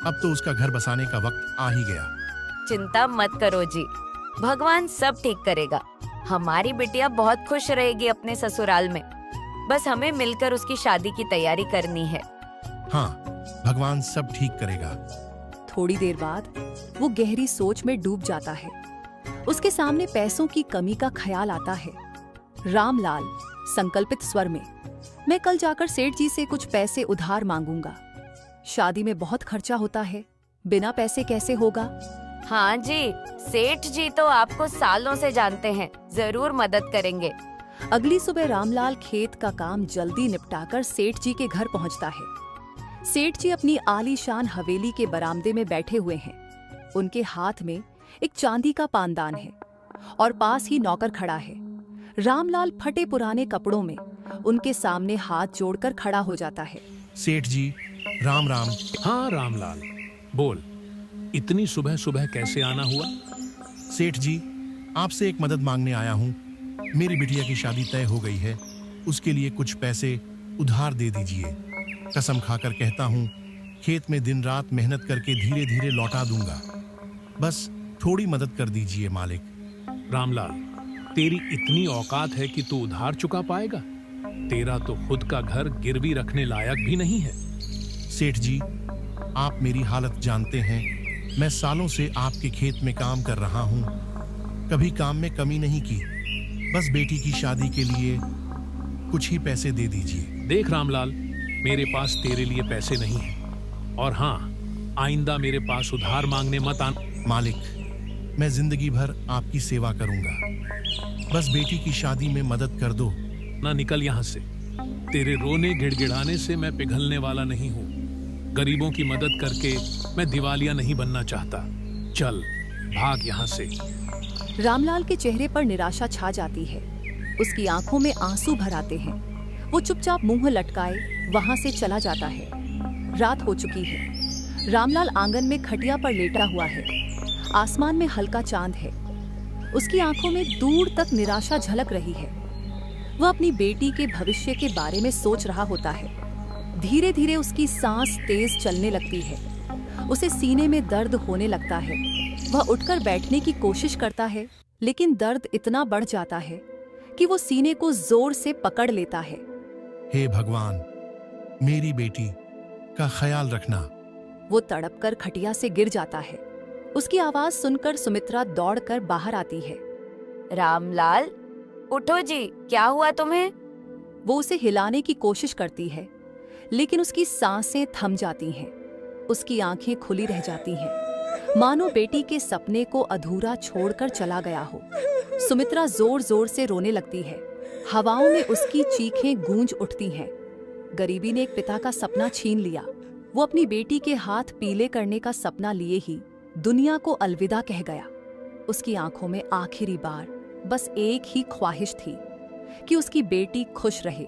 अब तो उसका घर बसाने का वक्त आ ही गया। चिंता मत करो जी, भगवान सब ठीक करेगा। हमारी बिटिया बहुत खुश रहेगी अपने ससुराल में। बस हमें मिलकर उसकी शादी की तैयारी करनी है। हाँ, भगवान सब ठीक करेगा। थोड़ी देर बाद वो गहरी सोच में डूब जाता है। उसके सामने पैसों की कमी का ख्याल आता है। रामलाल संकल्पित स्वर में, मैं कल जाकर सेठ जी से कुछ पैसे उधार मांगूंगा। शादी में बहुत खर्चा होता है, बिना पैसे कैसे होगा। हाँ जी, सेठ जी तो आपको सालों से जानते हैं, जरूर मदद करेंगे। अगली सुबह रामलाल खेत का काम जल्दी निपटाकर सेठ जी के घर पहुंचता है। सेठ जी अपनी आलीशान हवेली के बरामदे में बैठे हुए हैं। उनके हाथ में एक चांदी का पानदान है और पास ही नौकर खड़ा है। रामलाल फटे पुराने कपड़ों में उनके सामने हाथ जोड़कर खड़ा हो जाता है। सेठ जी, राम राम। हाँ रामलाल, बोल, इतनी सुबह सुबह कैसे आना हुआ? सेठ जी, आपसे एक मदद मांगने आया हूँ। मेरी बिटिया की शादी तय हो गई है, उसके लिए कुछ पैसे उधार दे दीजिए। कसम खाकर कहता हूँ, खेत में दिन रात मेहनत करके धीरे धीरे लौटा दूंगा। बस थोड़ी मदद कर दीजिए मालिक। रामलाल, तेरी इतनी औकात है कि तू उधार चुका पाएगा? तेरा तो खुद का घर गिरवी रखने लायक भी नहीं है। सेठ जी, आप मेरी हालत जानते हैं। मैं सालों से आपके खेत में काम कर रहा हूँ, कभी काम में कमी नहीं की। बस बेटी की शादी के लिए कुछ ही पैसे दे दीजिए। देख रामलाल, मेरे पास तेरे लिए पैसे नहीं हैं। और हाँ, आइंदा मेरे पास उधार मांगने मत आना। मालिक, मैं जिंदगी भर आपकी सेवा करूंगा। बस बेटी की शादी में मदद कर दो। ना निकल यहाँ से। तेरे रोने गिड़गिड़ाने से मैं पिघलने वाला नहीं हूँ। गरीबों की मदद करके मैं दिवालिया नहीं बनना चाहता। चल भाग यहाँ से। रामलाल के चेहरे पर निराशा छा जाती है। उसकी आंखों में आंसू भर आते हैं। वो चुपचाप मुंह लटकाए वहां से चला जाता है। रात हो चुकी है। रामलाल आंगन में खटिया पर लेटा हुआ है। आसमान में हल्का चांद है। उसकी आंखों में दूर तक निराशा झलक रही है। वह अपनी बेटी के भविष्य के बारे में सोच रहा होता है। धीरे धीरे उसकी सांस तेज चलने लगती है। उसे सीने में दर्द होने लगता है। वह उठकर बैठने की कोशिश करता है, लेकिन दर्द इतना बढ़ जाता है कि वो सीने को जोर से पकड़ लेता है। हे भगवान, मेरी बेटी का ख्याल रखना। वो तड़पकर खटिया से गिर जाता है। उसकी आवाज सुनकर सुमित्रा दौड़कर बाहर आती है। रामलाल, उठो जी, क्या हुआ तुम्हें? वो उसे हिलाने की कोशिश करती है, लेकिन उसकी सांसें थम जाती हैं। उसकी आंखें खुली रह जाती हैं, मानो बेटी के सपने को अधूरा छोड़कर चला गया हो। सुमित्रा जोर जोर से रोने लगती है। हवाओं में उसकी चीखें गूंज उठती हैं। गरीबी ने एक पिता का सपना छीन लिया। वो अपनी बेटी के हाथ पीले करने का सपना लिए ही दुनिया को अलविदा कह गया। उसकी आंखों में आखिरी बार बस एक ही ख्वाहिश थी कि उसकी बेटी खुश रहे।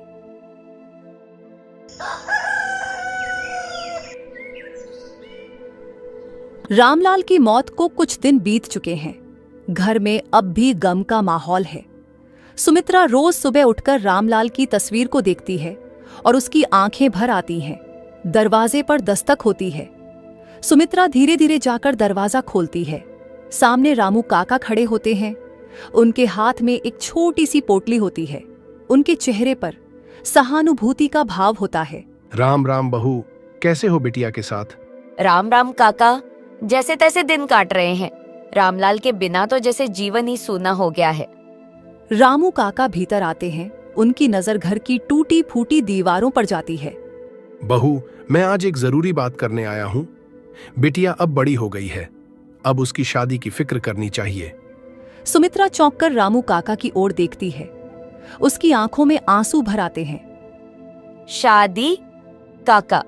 रामलाल की मौत को कुछ दिन बीत चुके हैं। घर में अब भी गम का माहौल है। सुमित्रा रोज सुबह उठकर रामलाल की तस्वीर को देखती है और उसकी आंखें भर आती हैं। दरवाजे पर दस्तक होती है। सुमित्रा धीरे धीरे जाकर दरवाजा खोलती है। सामने रामू काका खड़े होते हैं। उनके हाथ में एक छोटी सी पोटली होती है। उनके चेहरे पर सहानुभूति का भाव होता है। राम राम बहू, कैसे हो बिटिया के साथ? राम राम काका, जैसे तैसे दिन काट रहे हैं। रामलाल के बिना तो जैसे जीवन ही सूना हो गया है। रामू काका भीतर आते हैं। उनकी नजर घर की टूटी फूटी दीवारों पर जाती है। बहू, मैं आज एक जरूरी बात करने आया हूँ। बिटिया अब बड़ी हो गई है, अब उसकी शादी की फिक्र करनी चाहिए। सुमित्रा चौंककर रामू काका की ओर देखती है। उसकी आंखों में आंसू भर आते हैं। शादी? काका,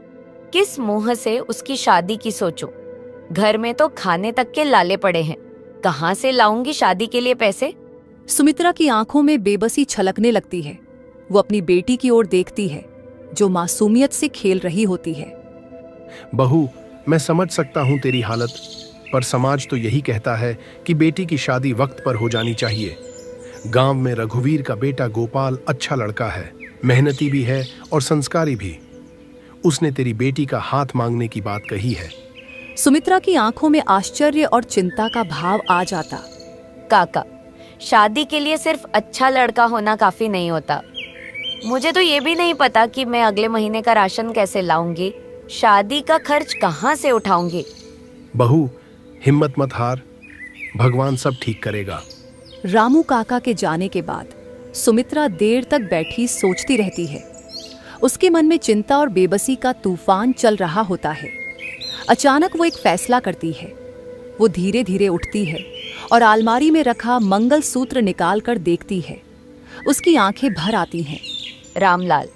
किस मुंह से उसकी शादी की सोचो? घर में तो खाने तक के लाले पड़े हैं। कहाँ से लाऊंगी शादी के लिए पैसे? सुमित्रा की आंखों में बेबसी छलकने लगती है। वो अपनी बेटी की ओर देखती है, जो मासूमियत से खेल रही होती है। बहू, मैं समझ सकता हूँ तेरी हालत, पर समाज तो यही कहता है कि बेटी की शादी वक्त पर हो जानी चाहिए। गांव में रघुवीर का बेटा गोपाल अच्छा लड़का है, मेहनती भी है और संस्कारी भी। उसने तेरी बेटी का हाथ मांगने की बात कही है। सुमित्रा की आंखों में आश्चर्य और चिंता का भाव आ जाता। काका, शादी के लिए सिर्फ अच्छा लड़का होना काफी नहीं होता। मुझे तो ये भी नहीं पता कि मैं अगले महीने का राशन कैसे लाऊंगी, शादी का खर्च कहाँ से उठाऊंगी। बहू, हिम्मत मत हार, भगवान सब ठीक करेगा। रामू काका के जाने के बाद सुमित्रा देर तक बैठी सोचती रहती है। उसके मन में चिंता और बेबसी का तूफान चल रहा होता है। अचानक वो एक फैसला करती है। वो धीरे धीरे उठती है और अलमारी में रखा मंगलसूत्र निकाल कर देखती है। उसकी आंखें भर आती हैं। रामलाल,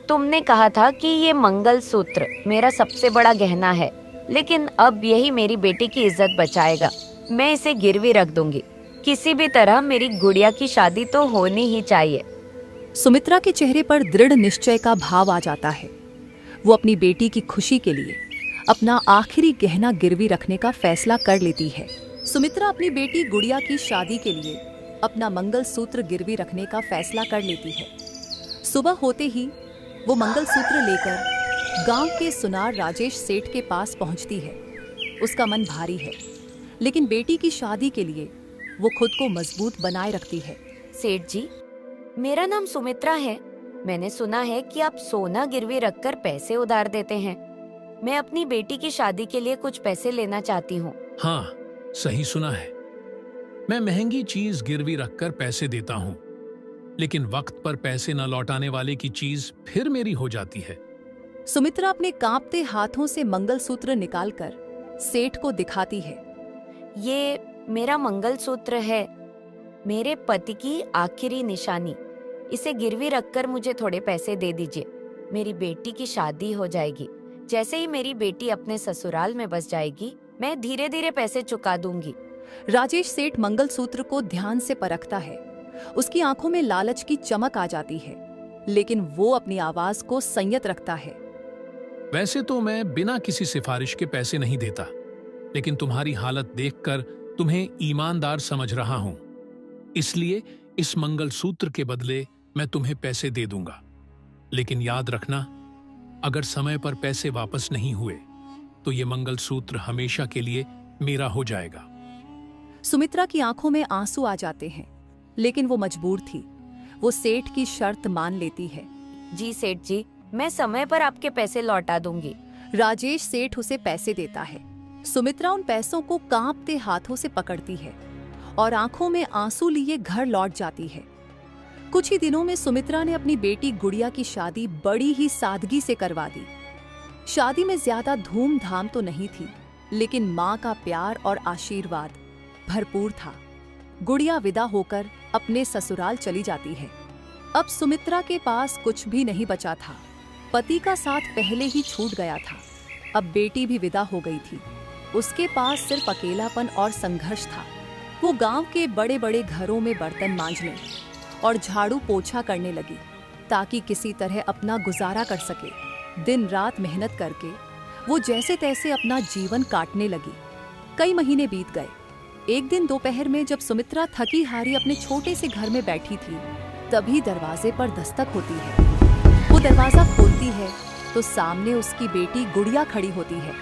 तुमने कहा था कि ये मंगलसूत्र मेरा सबसे बड़ा गहना है, लेकिन अब यही मेरी बेटी की इज्जत बचाएगा। मैं इसे गिरवी रख दूंगी। किसी भी तरह मेरी गुड़िया की शादी तो होनी ही चाहिए। सुमित्रा के चेहरे पर दृढ़ निश्चय का भाव आ जाता है। वो अपनी बेटी की खुशी के लिए अपना आखिरी गहना गिरवी रखने का फैसला कर लेती है। सुमित्रा अपनी बेटी गुड़िया की शादी के लिए अपना मंगलसूत्र गिरवी रखने का फैसला कर लेती है। सुबह होते ही वो मंगलसूत्र लेकर गांव के सुनार राजेश सेठ के पास पहुंचती है। उसका मन भारी है, लेकिन बेटी की शादी के लिए वो खुद को मजबूत बनाए रखती है। सेठ जी, मेरा नाम सुमित्रा है। मैंने सुना है कि आप सोना गिरवी रखकर पैसे उधार देते हैं। मैं अपनी बेटी की शादी के लिए कुछ पैसे लेना चाहती हूँ। हाँ, सही सुना है। मैं महंगी चीज गिरवी रखकर पैसे देता हूँ, लेकिन वक्त पर पैसे न लौटाने वाले की चीज फिर मेरी हो जाती है। सुमित्रा अपने कांपते हाथों से मंगलसूत्र निकालकर सेठ को दिखाती है। ये मेरा मंगलसूत्र है, मेरे पति की आखिरी निशानी। इसे गिरवी रखकर मुझे थोड़े पैसे दे दीजिए। मेरी बेटी की शादी हो जाएगी। जैसे ही मेरी बेटी अपने ससुराल में बस जाएगी, मैं धीरे धीरे पैसे चुका दूंगी। राजेश सेठ मंगलसूत्र को ध्यान से परखता है। उसकी आंखों में लालच की चमक आ जाती है, लेकिन वो अपनी आवाज को संयत रखता है। वैसे तो मैं बिना किसी सिफारिश के पैसे नहीं देता, लेकिन तुम्हारी हालत देखकर तुम्हें ईमानदार समझ रहा हूं, इसलिए इस मंगलसूत्र के बदले मैं तुम्हें पैसे दे दूंगा। लेकिन याद रखना, अगर समय पर पैसे वापस नहीं हुए तो ये मंगलसूत्र हमेशा के लिए मेरा हो जाएगा। सुमित्रा की आंखों में आंसू आ जाते हैं, लेकिन वो मजबूर थी। वो सेठ की शर्त मान लेती है। जी सेठ जी, मैं समय पर आपके पैसे लौटा दूंगी। राजेश सेठ उसे पैसे देता है। सुमित्रा उन पैसों को कांपते हाथों से पकड़ती है और आंखों में आंसू लिए घर लौट जाती है। कुछ ही दिनों में सुमित्रा ने अपनी बेटी गुड़िया की शादी बड़ी ही सादगी से करवा दी। शादी में ज्यादा धूमधाम तो नहीं थी, लेकिन माँ का प्यार और आशीर्वाद भरपूर था। गुड़िया विदा होकर अपने ससुराल चली जाती है। अब सुमित्रा के पास कुछ भी नहीं बचा था। पति का साथ पहले ही छूट गया था। अब बेटी भी विदा हो गई थी। उसके पास सिर्फ अकेलापन और संघर्ष था। वो गांव के बड़े बड़े घरों में बर्तन मांजने और झाड़ू पोछा करने लगी, ताकि किसी तरह अपना गुजारा कर सके। दिन रात मेहनत करके वो जैसे तैसे अपना जीवन काटने लगी। कई महीने बीत गए। एक दिन दोपहर में जब सुमित्रा थकी हारी अपने छोटे से घर में बैठी थी, तभी दरवाजे पर दस्तक होती है। वो दरवाजा खोलती है तो सामने उसकी बेटी गुड़िया खड़ी होती है।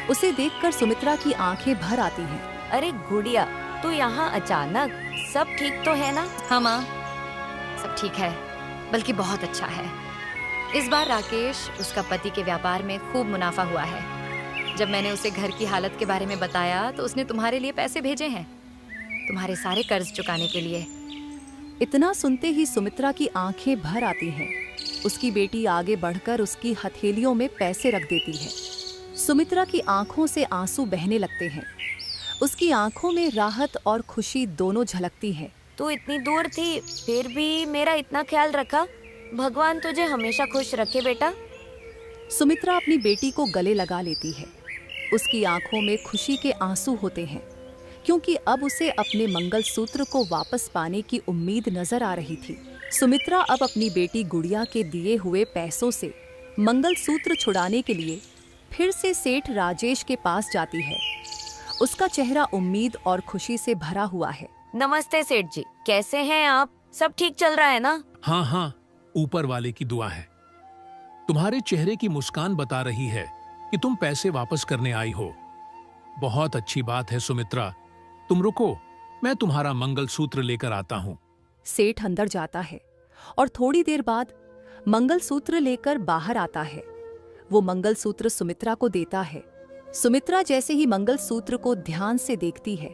उसे देखकर सुमित्रा की आंखें भर आती हैं। अरे गुड़िया, तू यहाँ अचानक? सब ठीक तो है ना? हाँ माँ, सब ठीक है, बल्कि बहुत अच्छा है। इस बार राकेश, उसका पति के व्यापार में खूब मुनाफा हुआ है। जब मैंने उसे घर की हालत के बारे में बताया तो उसने तुम्हारे लिए पैसे भेजे हैं, तुम्हारे सारे कर्ज चुकाने के लिए। इतना सुनते ही सुमित्रा की आंखें भर आती हैं। उसकी बेटी आगे बढ़कर उसकी हथेलियों में पैसे रख देती है। सुमित्रा की आंखों से आंसू बहने लगते हैं। उसकी आंखों में राहत और खुशी दोनों झलकती हैं। तू इतनी दूर थी, फिर भी मेरा इतना ख्याल रखा। भगवान तुझे हमेशा खुश रखे बेटा। सुमित्रा अपनी बेटी को गले लगा लेती है। उसकी आंखों में खुशी के आंसू होते हैं, क्योंकि अब उसे अपने मंगलसूत्र को वापस पाने की उम्मीद नजर आ रही थी। सुमित्रा अब अपनी बेटी गुड़िया के दिए हुए पैसों से मंगलसूत्र छुड़ाने के लिए फिर से सेठ राजेश के पास जाती है। उसका चेहरा उम्मीद और खुशी से भरा हुआ है। नमस्ते सेठ जी, कैसे हैं आप? सब ठीक चल रहा है ना? हाँ हाँ, ऊपर वाले की दुआ है। तुम्हारे चेहरे की मुस्कान बता रही है कि तुम पैसे वापस करने आई हो। बहुत अच्छी बात है सुमित्रा। तुम रुको, मैं तुम्हारा मंगलसूत्र लेकर आता हूँ। सेठ अंदर जाता है और थोड़ी देर बाद मंगलसूत्र लेकर बाहर आता है। वो मंगलसूत्र सुमित्रा को देता है। सुमित्रा जैसे ही मंगलसूत्र को ध्यान से देखती है,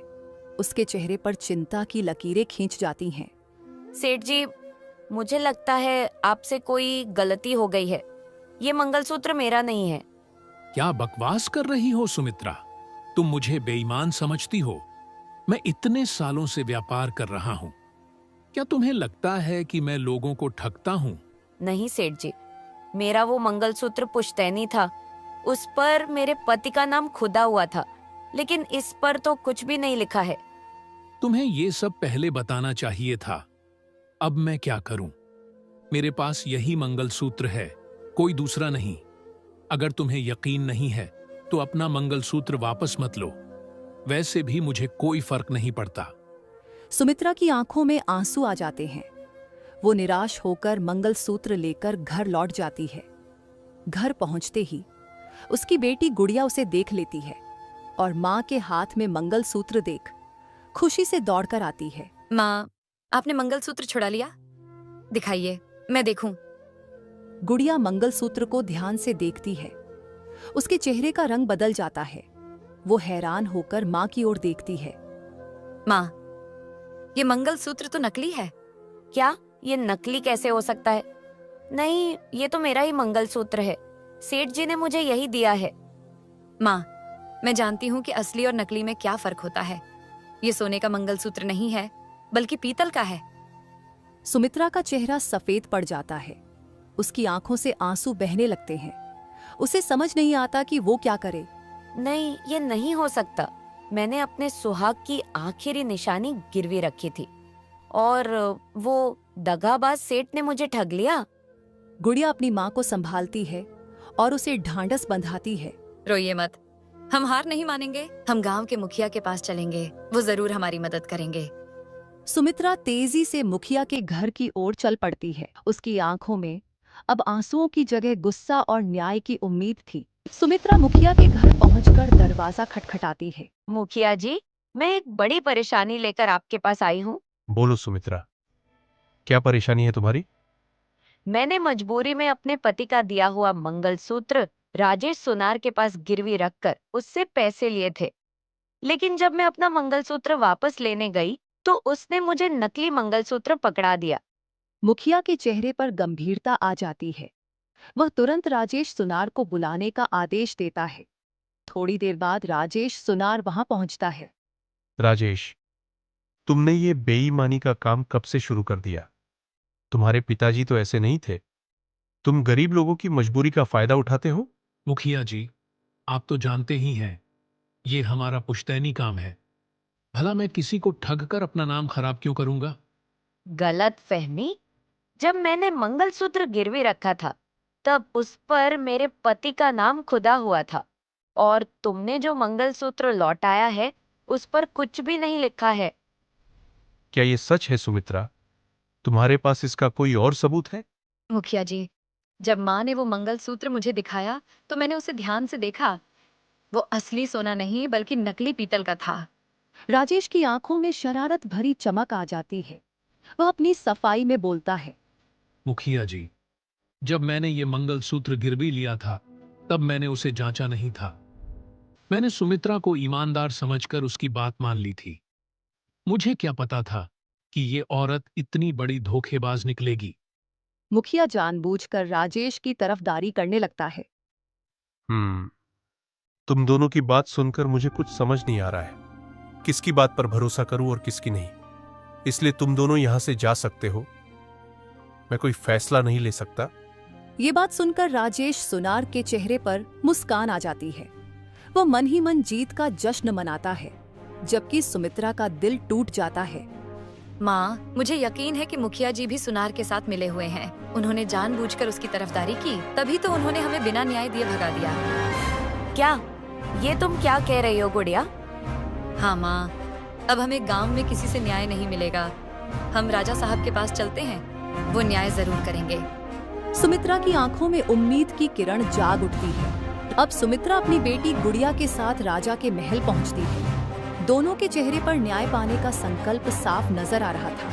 उसके चेहरे पर चिंता की लकीरें खींच जाती हैं। सेठ जी, मुझे लगता है आपसे कोई गलती हो गई है। ये मंगलसूत्र मेरा नहीं है। क्या बकवास कर रही हो सुमित्रा? तुम मुझे बेईमान समझती हो? मैं इतने सालों से व्यापार कर रहा हूँ। क्या तुम्हें लगता है कि मैं लोगों को ठगता हूँ? नहीं सेठ जी, मेरा वो मंगलसूत्र पुश्तैनी था। उस पर मेरे पति का नाम खुदा हुआ था, लेकिन इस पर तो कुछ भी नहीं लिखा है। तुम्हें ये सब पहले बताना चाहिए था। अब मैं क्या करूं? मेरे पास यही मंगलसूत्र है, कोई दूसरा नहीं। अगर तुम्हें यकीन नहीं है तो अपना मंगलसूत्र वापस मत लो। वैसे भी मुझे कोई फर्क नहीं पड़ता। सुमित्रा की आंखों में आंसू आ जाते हैं। वो निराश होकर मंगलसूत्र लेकर घर लौट जाती है। घर पहुंचते ही उसकी बेटी गुड़िया उसे देख लेती है और माँ के हाथ में मंगलसूत्र देख खुशी से दौड़कर आती है। माँ, आपने मंगलसूत्र छुड़ा लिया? दिखाइए, मैं देखूं। गुड़िया मंगलसूत्र को ध्यान से देखती है। उसके चेहरे का रंग बदल जाता है। वो हैरान होकर माँ की ओर देखती है। माँ, ये मंगलसूत्र तो नकली है। क्या? ये नकली कैसे हो सकता है? नहीं, ये तो मेरा ही मंगलसूत्र है। सेठ जी ने मुझे यही दिया है। माँ, मैं जानती हूँ कि असली और नकली में क्या फर्क होता है। ये सोने का मंगलसूत्र नहीं है, बल्कि पीतल का है। सुमित्रा का चेहरा सफेद पड़ जाता है। उसकी आंखों से आंसू बहने लगते हैं। उसे समझ नहीं आता कि वो क्या करे। नहीं, ये नहीं हो सकता। मैंने अपने सुहाग की आखिरी निशानी गिरवी रखी थी और वो दगाबाज सेठ ने मुझे ठग लिया। गुड़िया अपनी माँ को संभालती है और उसे ढांढस बंधाती है। रोइए मत, हम हार नहीं मानेंगे। हम गांव के मुखिया के पास चलेंगे, वो जरूर हमारी मदद करेंगे। सुमित्रा तेजी से मुखिया के घर की ओर चल पड़ती है। उसकी आंखों में अब आंसुओं की जगह गुस्सा और न्याय की उम्मीद थी। सुमित्रा मुखिया के घर पहुंचकर दरवाजा खटखटाती है। मुखिया जी, मैं एक बड़ी परेशानी लेकर आपके पास आई हूँ। बोलो सुमित्रा, क्या परेशानी है तुम्हारी? मैंने मजबूरी में अपने पति का दिया हुआ मंगलसूत्र राजेश सुनार के पास गिरवी रखकर उससे पैसे लिए थे, लेकिन जब मैं अपना मंगलसूत्र वापस लेने गई तो उसने मुझे नकली मंगलसूत्र पकड़ा दिया। मुखिया के चेहरे पर गंभीरता आ जाती है। वह तुरंत राजेश सुनार को बुलाने का आदेश देता है। थोड़ी देर बाद राजेश सुनार वहां पहुंचता है। राजेश, तुमने ये बेईमानी का काम कब से शुरू कर दिया? तुम्हारे पिताजी तो ऐसे नहीं थे। तुम गरीब लोगों की मजबूरी का फायदा उठाते हो। मुखिया जी, आप तो जानते ही हैं, ये हमारा पुश्तैनी काम है। भला मैं किसी को ठग कर अपना नाम खराब क्यों करूंगा? गलत फहमी। जब मैंने मंगलसूत्र गिरवी रखा था तब उस पर मेरे पति का नाम खुदा हुआ था, और तुमने जो मंगलसूत्र लौटाया है उस पर कुछ भी नहीं लिखा है। क्या ये सच है सुमित्रा? तुम्हारे पास इसका कोई और सबूत है? मुखिया जी, जब माँ ने वो मंगलसूत्र मुझे दिखाया तो मैंने उसे ध्यान से देखा। वो असली सोना नहीं बल्कि नकली पीतल का था। राजेश की आंखों में शरारत भरी चमक आ जाती है। वह अपनी सफाई में बोलता है। मुखिया जी, जब मैंने ये मंगलसूत्र गिरवी लिया था तब मैंने उसे जांचा नहीं था। मैंने सुमित्रा को ईमानदार समझकर उसकी बात मान ली थी। मुझे क्या पता था कि ये औरत इतनी बड़ी धोखेबाज निकलेगी। मुखिया जानबूझकर राजेश की तरफदारी करने लगता है। तुम दोनों की बात सुनकर मुझे कुछ समझ नहीं आ रहा है, किसकी बात पर भरोसा करूं और किसकी नहीं। इसलिए तुम दोनों यहां से जा सकते हो, मैं कोई फैसला नहीं ले सकता। ये बात सुनकर राजेश सुनार के चेहरे पर मुस्कान आ जाती है। वह मन ही मन जीत का जश्न मनाता है, जबकि सुमित्रा का दिल टूट जाता है। माँ, मुझे यकीन है कि मुखिया जी भी सुनार के साथ मिले हुए हैं। उन्होंने जानबूझकर उसकी तरफदारी की, तभी तो उन्होंने हमें बिना न्याय दिए भगा दिया। क्या? ये तुम क्या कह रही हो गुड़िया? हाँ माँ, अब हमें गांव में किसी से न्याय नहीं मिलेगा। हम राजा साहब के पास चलते हैं, वो न्याय जरूर करेंगे। सुमित्रा की आंखों में उम्मीद की किरण जाग उठती है। अब सुमित्रा अपनी बेटी गुड़िया के साथ राजा के महल पहुंचती है। दोनों के चेहरे पर न्याय पाने का संकल्प साफ नजर आ रहा था।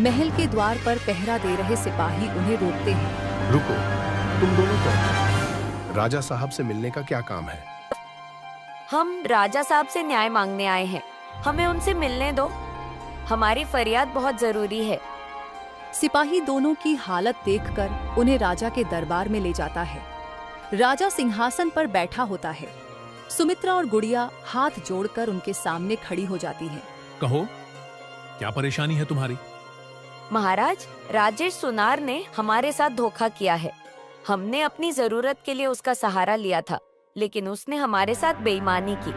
महल के द्वार पर पहरा दे रहे सिपाही उन्हें रोकते हैं। रुको, तुम दोनों कौन? राजा साहब से मिलने का क्या काम है? हम राजा साहब से न्याय मांगने आए हैं, हमें उनसे मिलने दो, हमारी फरियाद बहुत जरूरी है। सिपाही दोनों की हालत देखकर उन्हें राजा के दरबार में ले जाता है। राजा सिंहासन पर बैठा होता है। सुमित्रा और गुड़िया हाथ जोड़कर उनके सामने खड़ी हो जाती हैं। कहो, क्या परेशानी है तुम्हारी? महाराज, राजेश सुनार ने हमारे साथ धोखा किया है। हमने अपनी जरूरत के लिए उसका सहारा लिया था, लेकिन उसने हमारे साथ बेईमानी की।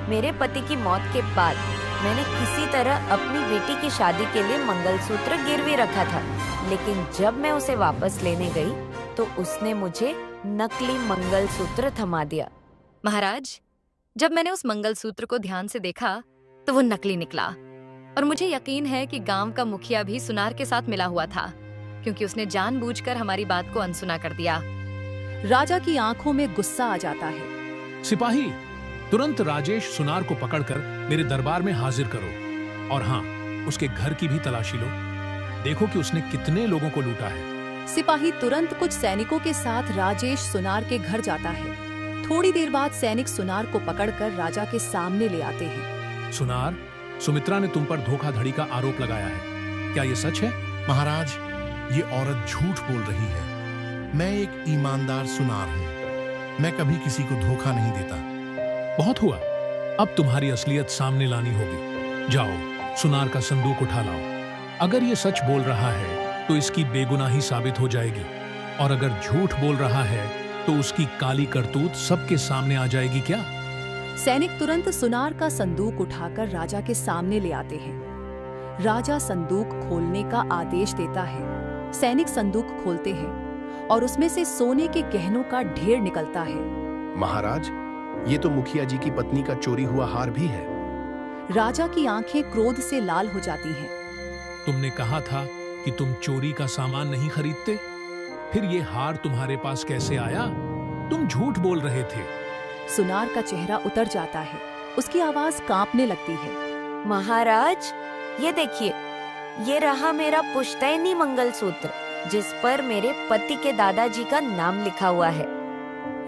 मेरे पति की मौत के बाद मैंने किसी तरह अपनी बेटी की शादी के लिए मंगलसूत्र गिरवी रखा था, लेकिन जब मैं उसे वापस लेने गई तो उसने मुझे नकली मंगलसूत्र थमा दिया। महाराज, जब मैंने उस मंगलसूत्र को ध्यान से देखा तो वो नकली निकला, और मुझे यकीन है कि गांव का मुखिया भी सुनार के साथ मिला हुआ था, क्योंकि उसने जानबूझकर हमारी बात को अनसुना कर दिया। राजा की आंखों में गुस्सा आ जाता है। सिपाही, तुरंत राजेश सुनार को पकड़कर मेरे दरबार में हाजिर करो, और हाँ, उसके घर की भी तलाशी लो। देखो कि उसने कितने लोगों को लूटा है। सिपाही तुरंत कुछ सैनिकों के साथ राजेश सुनार के घर जाता है। थोड़ी देर बाद सैनिक सुनार को पकड़कर राजा के सामने ले आते हैं। सुनार, सुमित्रा ने तुम पर धोखाधड़ी का आरोप लगाया है, क्या ये सच है? महाराज, ये औरत झूठ बोल रही है। मैं एक ईमानदार सुनार हूँ, मैं कभी किसी को धोखा नहीं देता। बहुत हुआ, अब तुम्हारी असलियत सामने लानी होगी। जाओ, सुनार का संदूक उठा लाओ। अगर ये सच बोल रहा है तो इसकी बेगुनाही साबित हो जाएगी, और अगर झूठ बोल रहा है तो उसकी काली करतूत सबके सामने आ जाएगी क्या? सैनिक तुरंत सुनार का संदूक उठाकर राजा के सामने ले आते हैं। राजा संदूक खोलने का आदेश देता है। सैनिक संदूक खोलते हैं और उसमें से सोने के गहनों का ढेर निकलता है। महाराज, ये तो मुखिया जी की पत्नी का चोरी हुआ हार भी है। राजा की आंखें क्रोध से लाल हो जाती हैं। तुमने कहा था कि तुम चोरी का सामान नहीं खरीदते, फिर ये हार तुम्हारे पास कैसे आया? तुम झूठ बोल रहे थे। सुनार का चेहरा उतर जाता है, उसकी आवाज कांपने लगती है। महाराज, ये देखिए, ये रहा मेरा पुश्तैनी मंगलसूत्र, जिस पर मेरे पति के दादाजी का नाम लिखा हुआ है।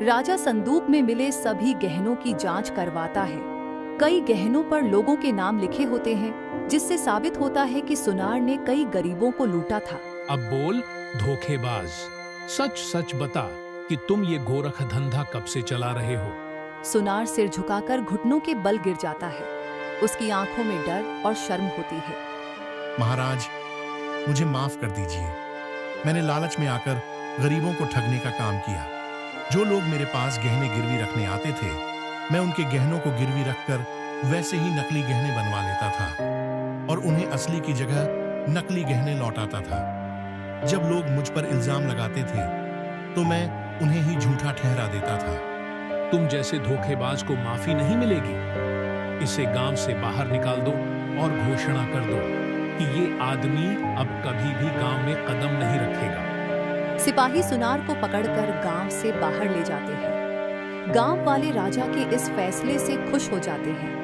राजा संदूक में मिले सभी गहनों की जांच करवाता है। कई गहनों पर लोगों के नाम लिखे होते हैं, जिससे साबित होता है कि सुनार ने कई गरीबों को लूटा था। अब बोल, धोखेबाज, सच सच बता कि तुम ये गोरख धंधा कब से चला रहे हो? सुनार सिर झुकाकर घुटनों के बल गिर जाता है। उसकी आंखों में डर और शर्म होती है। महाराज, मुझे माफ कर दीजिए। मैंने लालच में आकर गरीबों को ठगने का काम किया। जो लोग मेरे पास गहने गिरवी रखने आते थे, मैं उनके गहनों को गिरवी रखकर वैसे ही नकली गहने बनवा लेता था और उन्हें असली की जगह नकली गहने लौटाता था। जब लोग मुझ पर इल्जाम लगाते थे तो मैं उन्हें ही झूठा ठहरा देता था। तुम जैसे धोखेबाज को माफी नहीं मिलेगी। इसे गांव से बाहर निकाल दो और घोषणा कर दो कि ये आदमी अब कभी भी गांव में कदम नहीं रखेगा। सिपाही सुनार को पकड़कर गांव से बाहर ले जाते हैं। गांव वाले राजा के इस फैसले से खुश हो जाते हैं।